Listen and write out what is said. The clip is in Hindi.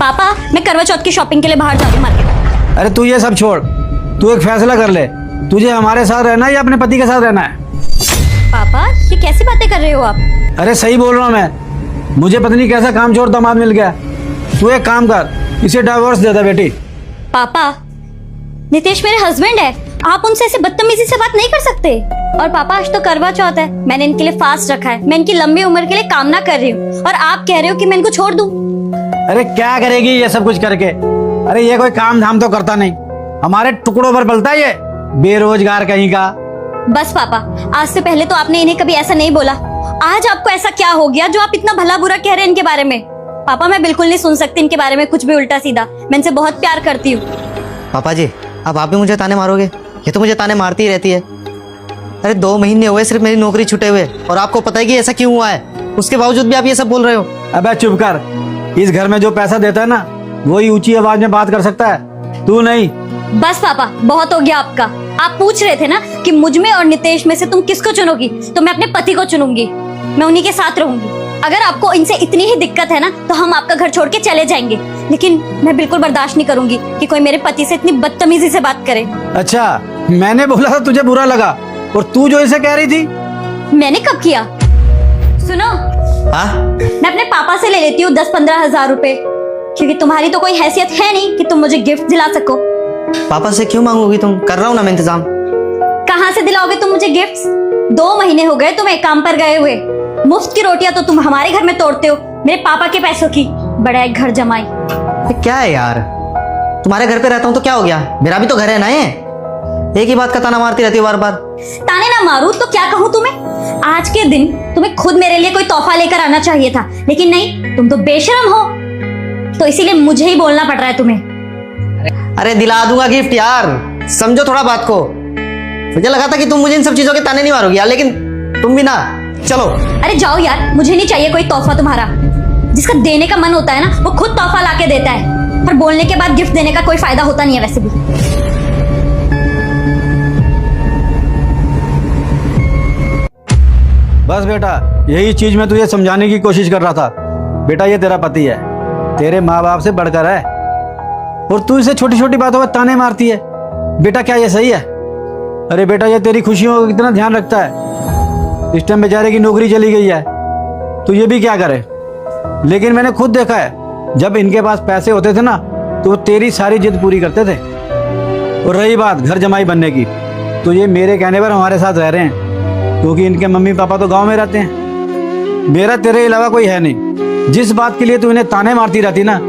पापा, मैं करवा चौथ की शॉपिंग के लिए बाहर जा रही हूँ मार्केट। अरे तू ये सब छोड़, तू एक फैसला कर ले, तुझे हमारे साथ रहना है या अपने पति के साथ रहना है? पापा, ये कैसी बातें कर रहे हो आप? अरे सही बोल रहा हूँ मैं, मुझे पता नहीं कैसा काम छोड़ दामाद मिल गया। तू एक काम कर, इसे डाइवोर्स दे दे बेटी। पापा, नितेश मेरे हस्बैंड है, आप उनसे ऐसे बदतमीजी से बात नहीं कर सकते। और पापा, आज तो करवा चौथ है, मैंने इनके लिए फास्ट रखा है, मैं इनकी लंबी उम्र के लिए कामना कर रही हूँ, और आप कह रहे हो कि मैं इनको छोड़ दूं। अरे क्या करेगी ये सब कुछ करके? अरे ये कोई काम धाम तो करता नहीं, हमारे टुकड़ों पर पलता है ये बेरोजगार कहीं का। बस पापा, आज से पहले तो आपने इन्हें कभी ऐसा नहीं बोला, आज आपको ऐसा क्या हो गया जो आप इतना भला बुरा कह रहे हैं इनके बारे में? पापा, मैं बिल्कुल नहीं सुन सकती इनके बारे में कुछ भी उल्टा सीधा, मैं इनसे बहुत प्यार करती हूँ। पापा जी, अब आप भी मुझे ताने मारोगे? ये तो मुझे ताने मारती ही रहती है। अरे 2 महीने हुए सिर्फ मेरी नौकरी छूटे हुए, और आपको पता है कि ऐसा क्यों हुआ है, उसके बावजूद भी आप ये सब बोल रहे हो। अबे चुप कर, इस घर में जो पैसा देता है ना, वही ऊंची आवाज में बात कर सकता है, तू नहीं। बस पापा, बहुत हो गया आपका। आप पूछ रहे थे ना कि मुझ में और नितेश में से तुम किसको चुनोगी, तो मैं अपने पति को चुनूंगी, मैं उन्हीं के साथ रहूंगी। अगर आपको इनसे इतनी ही दिक्कत है ना, तो हम आपका घर छोड़ के चले जाएंगे, लेकिन मैं बिल्कुल बर्दाश्त नहीं करूंगी कि कोई मेरे पति से इतनी बदतमीजी से बात करे। अच्छा, मैंने बोला था तुझे बुरा लगा, और तू जो इसे कह रही थी? मैंने कब किया? सुनो, हाँ? मैं अपने पापा से ले लेती हूँ 10-15 हजार रुपए, क्योंकि तुम्हारी तो कोई हैसियत है नहीं कि तुम मुझे गिफ्ट दिला सको। पापा से क्यों मांगोगी तुम? कर रहा हूँ ना मैं इंतजाम। कहाँ से दिलाओगे तुम मुझे गिफ्ट्स? 2 महीने हो गए तुम्हें काम पर गए हुए, मुफ्त की रोटियां तो तुम हमारे घर में तोड़ते हो, मेरे पापा के पैसों की। बड़ा एक घर जमाई। ये क्या है यार, तुम्हारे घर पे रहता हूँ तो क्या हो गया, मेरा भी तो घर है ना। ये एक ही बात का ताना मारती रहती हो बार बार। ताने ना मारूं तो क्या कहूँ तुम्हें? आज के दिन तुम्हें खुद मेरे लिए कोई तोहफा लेकर आना चाहिए था, लेकिन नहीं, तुम तो बेशरम हो, तो इसीलिए मुझे ही बोलना पड़ रहा है तुम्हें। अरे दिला दूंगा गिफ्ट यार, समझो थोड़ा बात को। मुझे लगा था कि तुम मुझे इन सब चीजों के ताने नहीं मारोगी यार, लेकिन तुम भी ना। चलो अरे जाओ यार, मुझे नहीं चाहिए कोई तोहफा तुम्हारा। जिसका देने का मन होता है ना, वो खुद तोहफा लाके देता है, पर बोलने के बाद गिफ्ट देने का कोई फायदा होता नहीं है वैसे भी। बस बेटा, यही चीज मैं तुझे समझाने की कोशिश कर रहा था। बेटा, ये तेरा पति है, तेरे माँ बाप से बढ़कर है, और तू इसे छोटी छोटी बातों पर ताने मारती है। बेटा, क्या ये सही है? अरे बेटा, ये तेरी खुशियों का कितना ध्यान रखता है, इस टाइम बेचारे की नौकरी चली गई है, तो ये भी क्या करे। लेकिन मैंने खुद देखा है, जब इनके पास पैसे होते थे ना, तो वो तेरी सारी जिद पूरी करते थे। और रही बात घर जमाई बनने की, तो ये मेरे कहने पर हमारे साथ रह रहे हैं, क्योंकि इनके मम्मी पापा तो गांव में रहते हैं। मेरा तेरे अलावा कोई है नहीं। जिस बात के लिए तू इन्हें ताने मारती रहती ना,